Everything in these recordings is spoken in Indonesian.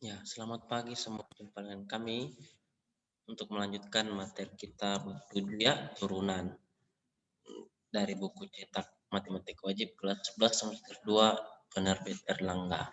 Ya, selamat pagi semua. Jumpa dengan kami untuk melanjutkan materi kita buku 2 turunan dari buku cetak matematik wajib kelas 11 semester 2 penerbit Erlangga.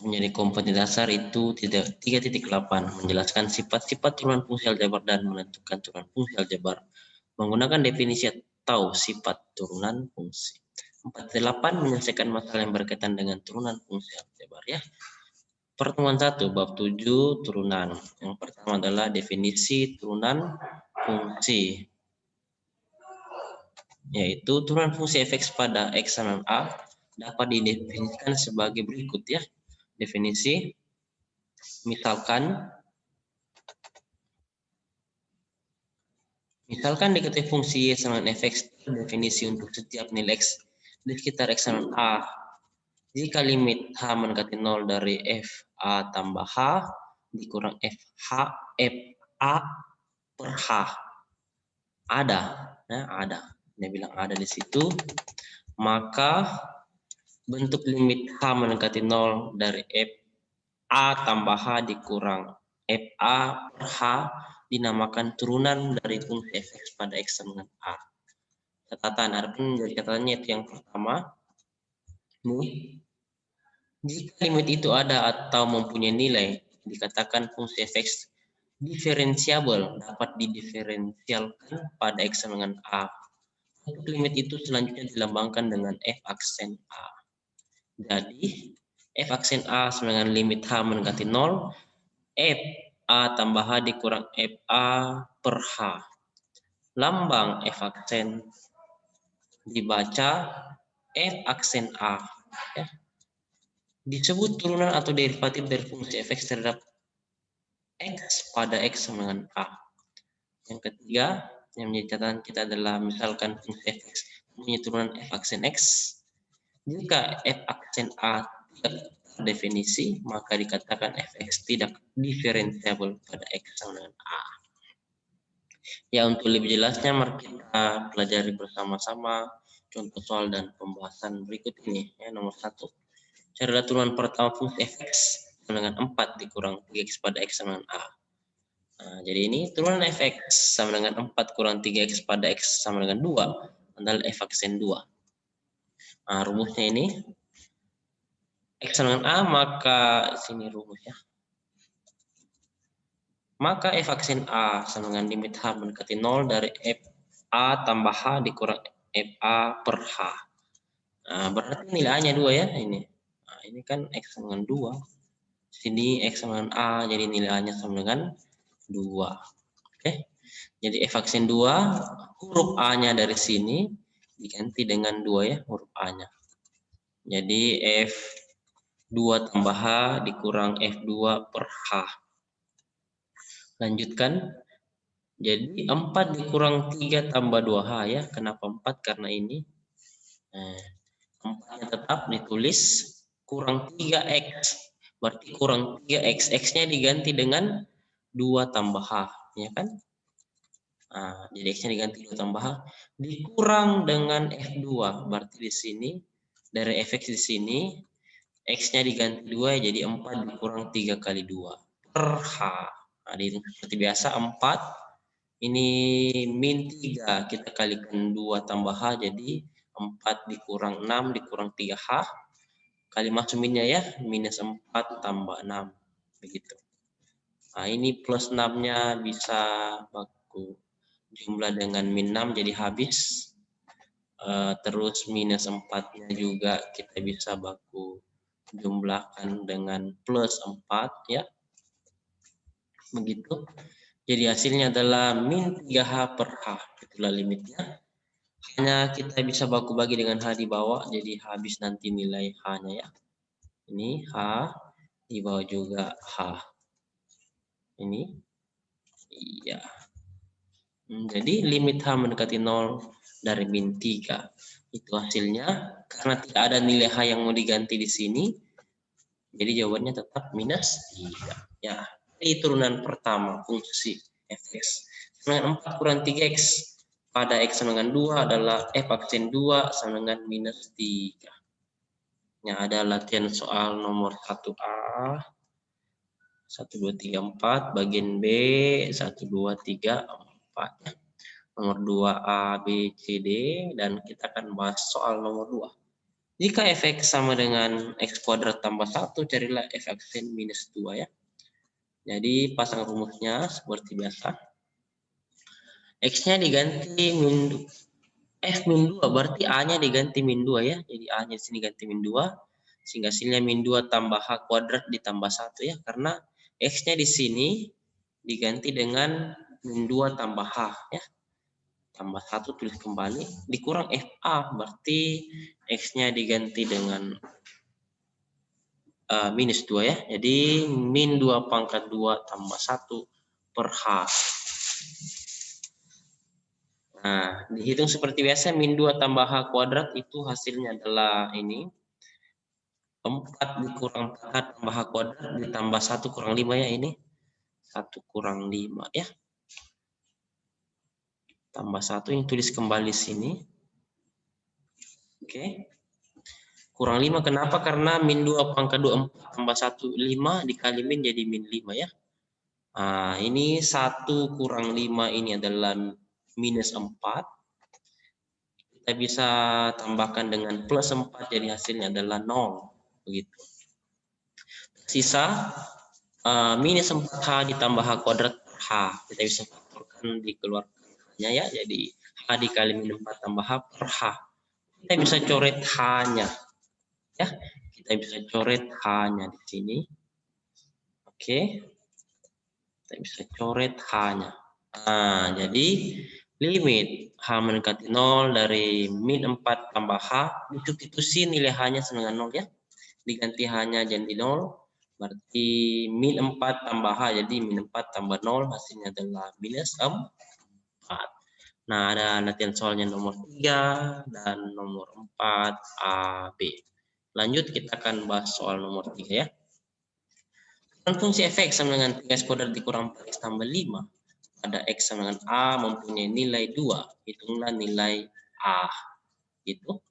Menjadi kompetensi dasar itu 3.8 menjelaskan sifat-sifat turunan fungsi aljabar dan menentukan turunan fungsi aljabar menggunakan definisi atau sifat turunan fungsi. 4.8 menyelesaikan masalah yang berkaitan dengan turunan fungsi aljabar ya. Pertemuan 1, bab 7, turunan. Yang pertama adalah definisi turunan fungsi. Yaitu turunan fungsi fx pada x sama a dapat didefinisikan sebagai berikut ya. Definisi, misalkan diketahui fungsi y sama fx definisi untuk setiap nilai x di sekitar x sama a. Jika limit h mendekati 0 dari f a tambah h dikurang f a per h ada, ya, ada. Dia bilang ada di situ. Maka bentuk limit h mendekati 0 dari f a tambah h dikurang f a per h dinamakan turunan dari fungsi fx pada x sama dengan a. Catatan, adapun dari catatannya itu yang pertama, nih, jika limit itu ada atau mempunyai nilai, dikatakan fungsi fx diferensiabel, dapat didiferensialkan pada x sama dengan a. Untuk limit itu selanjutnya dilambangkan dengan f aksen a. Jadi f aksen a sama dengan limit h mendekati 0, f a tambah h dikurang f a per h. Lambang f aksen dibaca f aksen a. Ya. Disebut turunan atau derivatif dari fungsi fx terhadap x pada x sama dengan a. Yang ketiga, yang menjadi catatan kita adalah misalkan fungsi fx punya turunan f aksen x. Jika f aksen a tidak terdefinisi, maka dikatakan fx tidak diferensiabel pada x sama dengan a. Ya, untuk lebih jelasnya mari kita pelajari bersama-sama contoh soal dan pembahasan berikut ini. Ya, nomor 1. Cara turunan pertama fungsi fx sama dengan 4 dikurang 3x pada x sama dengan a. Nah, jadi ini turunan fx sama dengan 4 kurang 3x pada x sama dengan 2 adalah f aksen 2. Nah, rumusnya ini x sama dengan a, maka sini rumusnya. Maka f aksen a sama dengan limit h mendekati 0 dari f a tambah h dikurang f a per h. Nah, berarti nilai a-nya 2 ya ini. Nah, ini kan x sama dengan 2. Sini x sama dengan a, jadi nilai a-nya sama dengan 2. Oke. Jadi f aksen 2, huruf a-nya dari sini diganti dengan 2 ya, huruf a-nya. Jadi f2 tambah h dikurang f2 per h. Lanjutkan. Jadi 4 dikurang 3 tambah 2h ya. Kenapa 4? Karena ini. Nah, 4-nya tetap ditulis kurang 3x. Berarti kurang 3x. X-nya diganti dengan 2 tambah h. Ya kan? Nah, jadi x-nya diganti 2 tambah h. Dikurang dengan f2. Berarti di sini, dari fx di sini, x-nya diganti 2, jadi 4 dikurang 3 kali 2 per h. Nah, seperti biasa 4. Ini min 3, kita kalikan 2 tambah h, jadi 4 dikurang 6 dikurang 3h. Kali masuk minnya ya, minus 4 tambah 6. Begitu. Nah, ini plus 6-nya bisa baku jumlah dengan min 6, jadi habis. Terus minus 4-nya juga kita bisa baku jumlahkan dengan plus 4 ya. Begitu. Jadi hasilnya adalah min 3h per h. Itulah limitnya. Hanya kita bisa baku bagi dengan h di bawah. Jadi habis nanti nilai h-nya ya. Ini h. Di bawah juga h. Ini. Iya. Jadi limit h mendekati 0 dari min 3. Itu hasilnya. Karena tidak ada nilai h yang mau diganti di sini. Jadi jawabannya tetap minus 3. Ya. Ini turunan pertama fungsi fx. Dengan 4 kurang 3x pada x sama dengan 2 adalah f aksen 2 sama dengan minus 3. Yang ada latihan soal nomor 1A. 1, 2, 3, 4. Bagian B 1, 2, 3, 4. Nomor 2 A, B, C, D. Dan kita akan bahas soal nomor 2. Jika f(x) sama dengan x kuadrat tambah 1, carilah f aksen minus 2 ya. Jadi pasang rumusnya seperti biasa. X-nya diganti F min 2, berarti A-nya diganti min 2 ya. Jadi A-nya di sini ganti min 2. Sehingga hasilnya min 2 tambah H kuadrat ditambah 1 ya. Karena X-nya di sini diganti dengan min 2 tambah H ya. Tambah 1 tulis kembali. Dikurang FA, berarti X-nya diganti dengan minus 2 ya. Jadi min 2 pangkat 2 tambah 1 per H. Nah, dihitung seperti biasa, min 2 tambah H kuadrat itu hasilnya adalah ini. 4 dikurang 4H tambah H kuadrat ditambah 1 kurang 5 ya ini. 1 kurang 5 ya. Tambah 1 ini tulis kembali sini. Oke. Kurang 5 kenapa? Karena min 2 pangkat 2 4 tambah 1 5 dikali min jadi min 5 ya. Nah, ini 1 kurang 5 ini adalah minus 4. Kita bisa tambahkan dengan plus 4 jadi hasilnya adalah 0 begitu. Sisa minus 4H ditambah H kuadrat per H. Kita bisa faktorkan dikeluarkannya ya. Jadi H dikali min 4 tambah H per H. Kita bisa coret H-nya. Ya, kita bisa coret H-nya di sini. Oke. Kita bisa coret H-nya. Nah, jadi limit H mendekati 0 dari min 4 tambah H, disubstitusi nilai H-nya sama dengan 0 ya. Diganti H-nya jadi 0, berarti min 4 tambah H, jadi min 4 tambah 0, hasilnya adalah minus 4. Nah, ada latihan soalnya nomor 3 dan nomor 4 A, B. Lanjut kita akan bahas soal nomor 3 ya. Fungsi f(x) sama dengan 3x kuadrat dikurang 4x tambah 5. Pada X sama dengan A mempunyai nilai 2. Hitunglah nilai A. Gitu.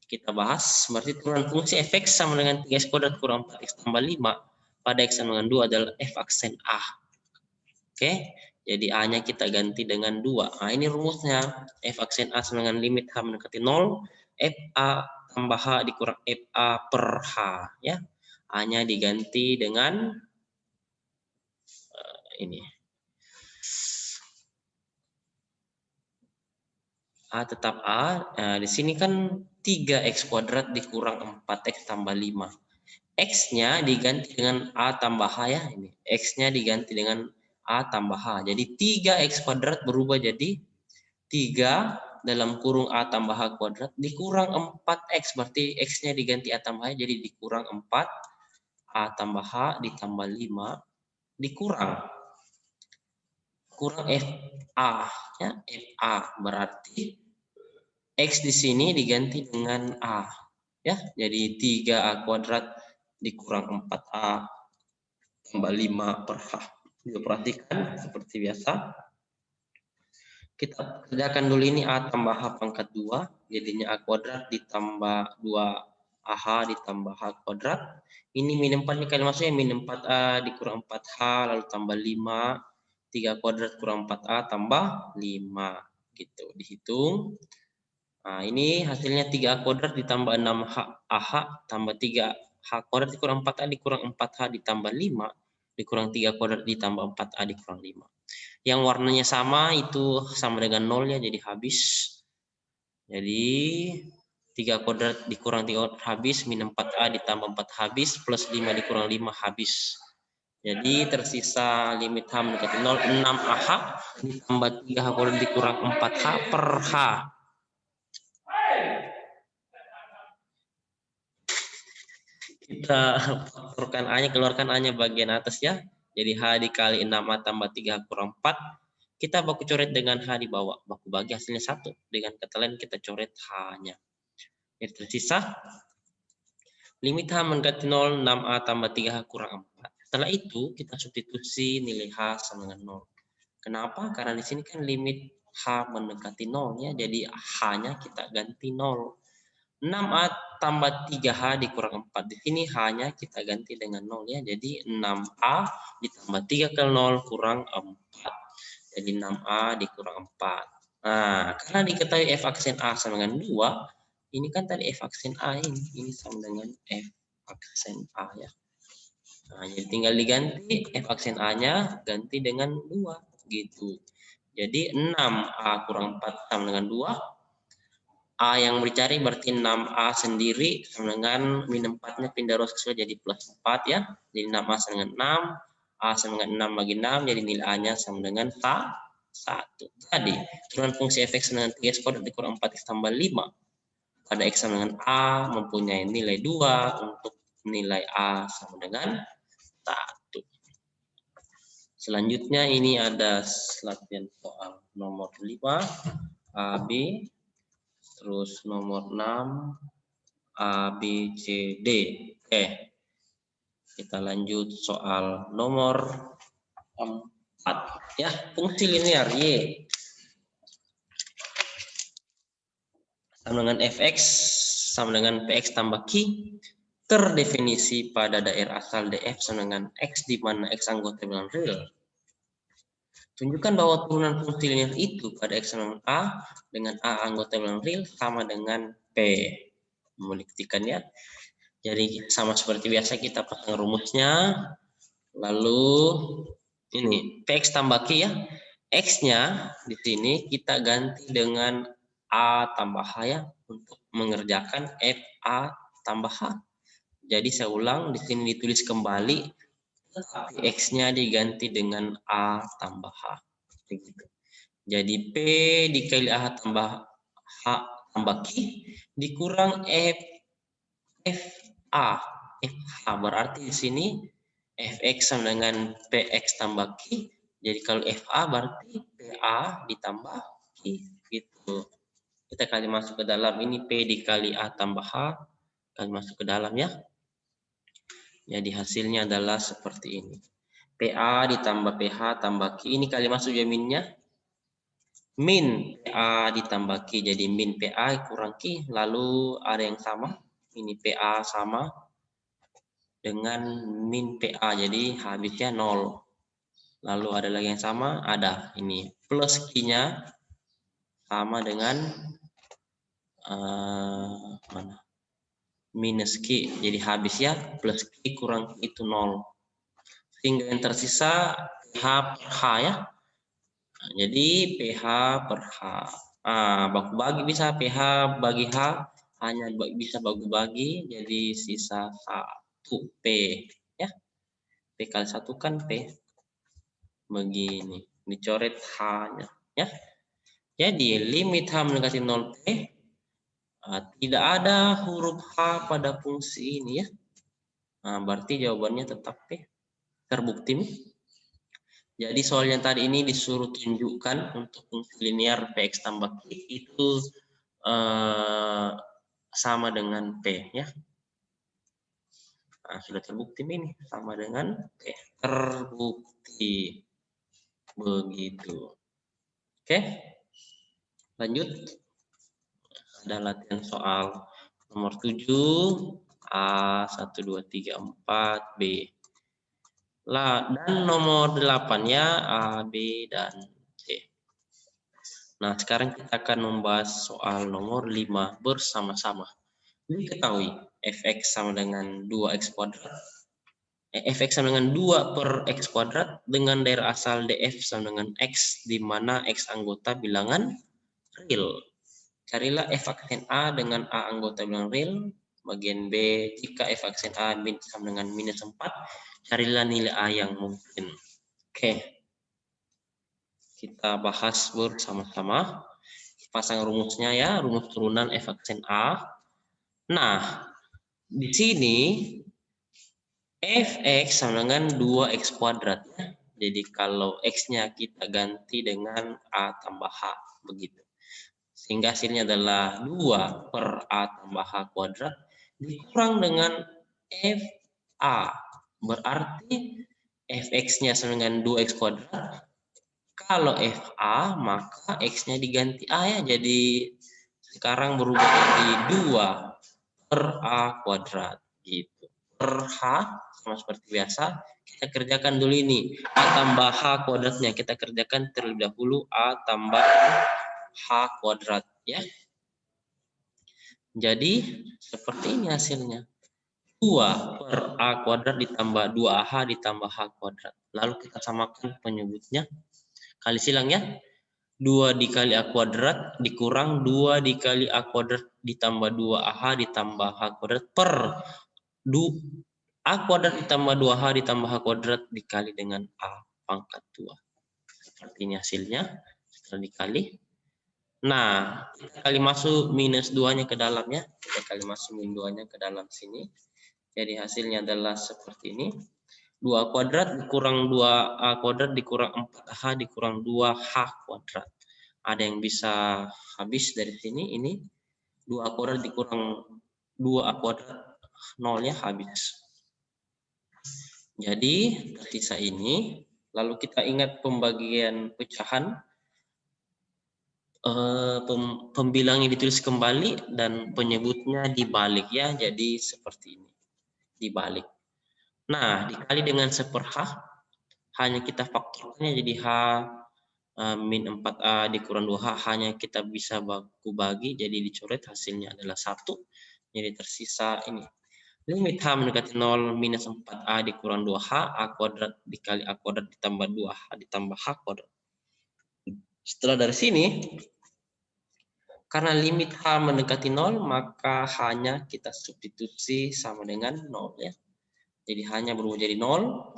Kita bahas, berarti turunan fungsi f(x) sama dengan 3x kuadrat kurang 4x tambah 5. Pada X sama dengan 2 adalah f aksen A. Oke, jadi A-nya kita ganti dengan 2. Nah, ini rumusnya. F aksen A sama dengan limit H mendekati 0. FA tambah H dikurang FA per H. Ya. A-nya diganti dengan ini. A tetap A. Nah, di sini kan 3x kuadrat dikurang 4x tambah 5. X-nya diganti dengan A tambah H ya. Ini X-nya diganti dengan A tambah H. Jadi 3x kuadrat berubah jadi 3 dalam kurung A tambah H kuadrat dikurang 4x. Berarti X-nya diganti A tambah H jadi dikurang 4. A tambah H ditambah 5 dikurang FA ya, FA berarti X di sini diganti dengan A ya. Jadi 3A kuadrat dikurang 4A tambah 5 per H. Diperhatikan seperti biasa. Kita kerjakan dulu ini A tambah H pangkat 2. Jadinya A kuadrat ditambah 2AH ditambah H kuadrat. Ini min 4 ini kali masuknya min 4A dikurang 4H lalu tambah 5. 3 kuadrat kurang 4A tambah 5. Gitu. Dihitung. Nah, ini hasilnya 3A kuadrat ditambah 6AH tambah 3H kuadrat dikurang 4A dikurang 4H ditambah 5 dikurang 3 kuadrat ditambah 4A dikurang 5. Yang warnanya sama itu sama dengan 0 ya, jadi habis. Jadi 3 kuadrat dikurang 3 kuadrat habis, min 4A ditambah 4 habis, plus 5 dikurang 5 habis. Jadi tersisa limit H mendekati 0, 6AH ditambah 3H kuadrat dikurang 4H per H. Kita faktorkan A-nya, keluarkan A-nya bagian atas ya. Jadi H dikali 6A tambah 3H kurang 4. Kita baku coret dengan H di bawah. Baku bagi hasilnya 1. Dengan kata lain kita coret H-nya. Jadi tersisa limit H mendekati 0, 6A tambah 3H kurang 4. Setelah itu kita substitusi nilai H sama dengan 0. Kenapa? Karena di sini kan limit H mendekati 0 ya. Jadi H-nya kita ganti 0. 6A tambah 3H dikurang 4. Di sini H-nya kita ganti dengan 0 ya. Jadi 6A ditambah 3 kali 0 kurang 4. Jadi 6A dikurang 4. Nah, karena diketahui F aksen A sama dengan 2, ini kan tadi F aksen A ini sama dengan F aksen A ya. Nah, jadi tinggal diganti F aksen A-nya ganti dengan 2 gitu. Jadi 6A kurang 4 sama dengan 2. A yang dicari berarti 6A sendiri sama dengan min 4-nya pindah row sesuai jadi plus 4 ya. Jadi 6A sama dengan 6. A sama dengan 6 bagi 6. Jadi nilai A-nya sama dengan 1. Jadi turunan fungsi fx dengan 3x kuadrat dikurang 4x tambah 5. Pada x sama dengan A mempunyai nilai 2 untuk nilai A sama dengan 1. Selanjutnya ini ada latihan soal nomor 5 AB, terus nomor 6 A, B, C, D. Oke. Kita lanjut soal nomor 4 ya, fungsi linear Y sama dengan fx sama dengan px tambah q terdefinisi pada daerah asal df sama dengan x di mana x anggota bilangan real. Tunjukkan bahwa turunan fungsi linear itu pada x sama dengan a dengan a anggota bilangan real sama dengan p. Membuktikan ya. Jadi sama seperti biasa kita pasang rumusnya. Lalu ini px tambah q ya. X-nya di sini kita ganti dengan A tambah H ya untuk mengerjakan FA tambah H. Jadi saya ulang, di sini ditulis kembali, tapi X-nya diganti dengan A tambah H. Begitu. Jadi P dikali A tambah H tambah Q dikurang FA. FH berarti di sini Fx sama dengan Px tambah Q. Jadi kalau FA berarti PA ditambah Q gitu. Kita kali masuk ke dalam, ini P dikali A tambah H, kali masuk ke dalam ya. Jadi hasilnya adalah seperti ini. PA ditambah PH tambah Q, ini kali masuk ya minnya. Min PA ditambah Q, jadi min PA kurang Q, lalu ada yang sama. Ini PA sama dengan min PA, jadi habisnya 0. Lalu ada lagi yang sama, ada ini plus Q-nya sama dengan mana? Minus Q, jadi habis ya, plus Q kurang Q itu 0. Sehingga yang tersisa PH per H ya. Nah, jadi PH per H. Baku bagi bisa PH bagi H, hanya bisa baku bagi, jadi sisa 1 P ya. P kali 1 kan P. Begini, dicoret H-nya ya. Jadi limit H mendekati 0 P, tidak ada huruf H pada fungsi ini ya. Berarti jawabannya tetap P. Terbukti nih. Jadi soal yang tadi ini disuruh tunjukkan untuk fungsi linear Px tambah Q itu sama dengan P ya. Sudah terbukti ini sama dengan P. Terbukti. Begitu. Oke. Lanjut. Ada latihan soal nomor 7 A 1 2 3 4 B. Dan nomor 8-nya A, B, dan C. Nah, sekarang kita akan membahas soal nomor 5 bersama-sama. Diketahui fx sama dengan 2x kuadrat. Fx sama dengan 2 per x kuadrat dengan daerah asal df sama dengan x, di mana x anggota bilangan real. Carilah f aksen A dengan A anggota bilangan real. Bagian B, jika f aksen A sama dengan minus 4, carilah nilai A yang mungkin. Oke. Kita bahas bersama-sama. Pasang rumusnya ya, rumus turunan f aksen A. Nah, di sini fx sama dengan 2x kuadrat. Jadi kalau x-nya kita ganti dengan A tambah H. Begitu. Sehingga hasilnya adalah 2 per A tambah H kuadrat dikurang dengan FA. Berarti fx-nya sama dengan 2x kuadrat. Kalau FA maka x-nya diganti A ya. Jadi sekarang berubah jadi 2 per A kuadrat gitu. Per H sama seperti biasa, kita kerjakan dulu ini A tambah H kuadratnya, kita kerjakan terlebih dahulu A tambah H kuadrat ya. Jadi seperti ini hasilnya, 2 per A kuadrat ditambah 2AH ditambah H kuadrat. Lalu kita samakan penyebutnya, kali silang ya, 2 dikali A kuadrat dikurang 2 dikali A kuadrat ditambah 2AH ditambah H kuadrat per A kuadrat ditambah 2H ditambah H kuadrat dikali dengan A pangkat 2. Seperti ini hasilnya setelah dikali. Nah, kita kali masuk minus 2-nya ke dalamnya. Kita kali masuk minus 2-nya ke dalam sini. Jadi hasilnya adalah seperti ini. 2 kuadrat dikurang 2A kuadrat dikurang 4H dikurang 2H kuadrat. Ada yang bisa habis dari sini, ini 2A kuadrat dikurang 2A kuadrat, nolnya habis. Jadi tersisa ini, lalu kita ingat pembagian pecahan, pembilangnya ditulis kembali dan penyebutnya dibalik ya, jadi seperti ini, dibalik. Nah, dikali dengan 1/H, hanya kita faktorkannya jadi H min 4A dikurang 2H, hanya kita bisa baku bagi, jadi dicoret hasilnya adalah 1. Jadi tersisa ini. Limit H mendekati 0 minus 4A dikurang 2H, A kuadrat dikali A kuadrat ditambah 2H ditambah H kuadrat. Setelah dari sini, karena limit H mendekati 0, maka hanya kita substitusi sama dengan 0 ya. Jadi hanya berubah jadi 0.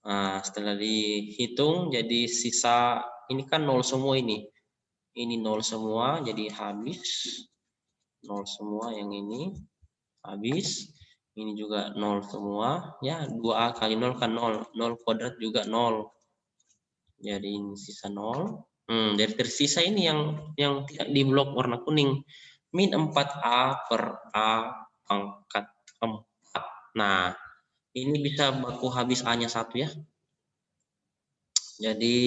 Nah, setelah dihitung jadi sisa, ini kan 0 semua ini. Ini 0 semua, jadi habis. 0 semua yang ini habis. Ini juga 0 semua. Ya, 2A kali 0 kan 0. 0 kuadrat juga 0. Jadi ini sisa 0. Dari tersisa ini yang tidak di blok warna kuning. Min 4A per A pangkat 4. Nah, ini bisa baku habis A-nya 1 ya. Jadi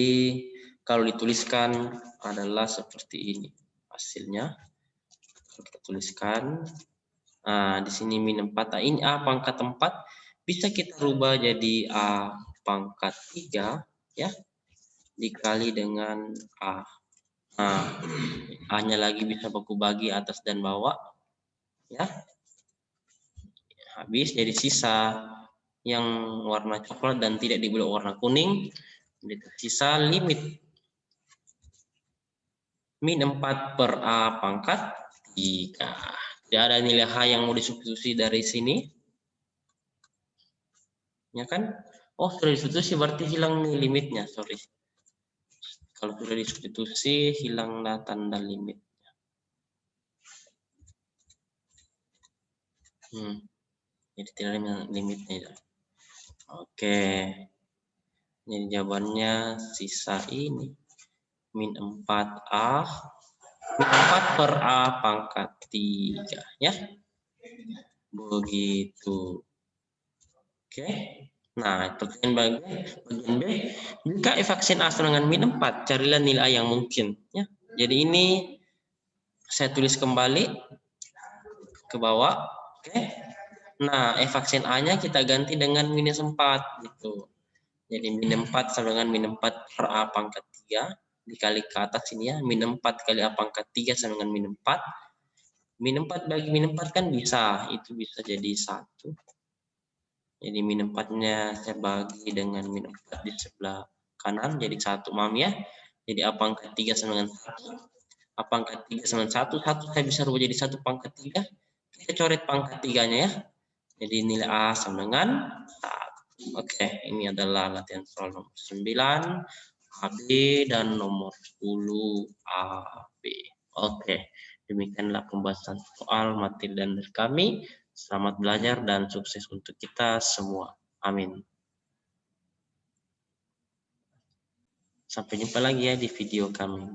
kalau dituliskan adalah seperti ini hasilnya. Kita tuliskan. Nah, di sini min 4. Nah, ini A pangkat 4 bisa kita rubah jadi A pangkat 3 ya. Dikali dengan A. Nah, A-nya lagi bisa baku bagi atas dan bawah. Ya. Habis jadi sisa yang warna coklat dan tidak di blok warna kuning. Jadi tersisa limit min 4 per A pangkat 3. Tidak ada nilai H yang mau disubstitusi dari sini. Ya kan? Oh, sudah disubstitusi berarti hilang nih limitnya, sorry. Kalau sudah disubstitusi, hilanglah tanda limit. Jadi tidak ada limitnya. Oke. Jadi jawabannya sisa ini. Min 4A. Min 4 per A pangkat 3. Ya. Begitu. Oke. Nah, pertanyaan bagian B. Jika f aksen A sama dengan min 4, carilah nilai A yang mungkin. Ya. Jadi ini saya tulis kembali ke bawah. Oke. Nah, f aksen A-nya kita ganti dengan minus 4. Gitu. Jadi min 4 sama dengan min 4 per A pangkat 3. Dikali ke atas ini ya. Min 4 kali A pangkat 3 sama dengan min 4. Min 4 bagi min 4 kan bisa. Itu bisa jadi 1. Jadi min 4-nya saya bagi dengan min 4 di sebelah kanan. Jadi 1 ya. Jadi A pangkat 3 sama dengan 1. A pangkat 3 sama dengan 1. 1 saya bisa rubah jadi 1 pangkat 3. Kita coret pangkat 3-nya ya. Jadi nilai A sama dengan 1. Oke, ini adalah latihan soal nomor 9 AB dan nomor 10 AB. Oke, demikianlah pembahasan soal materi dan dari kami. Selamat belajar dan sukses untuk kita semua. Amin. Sampai jumpa lagi ya di video kami.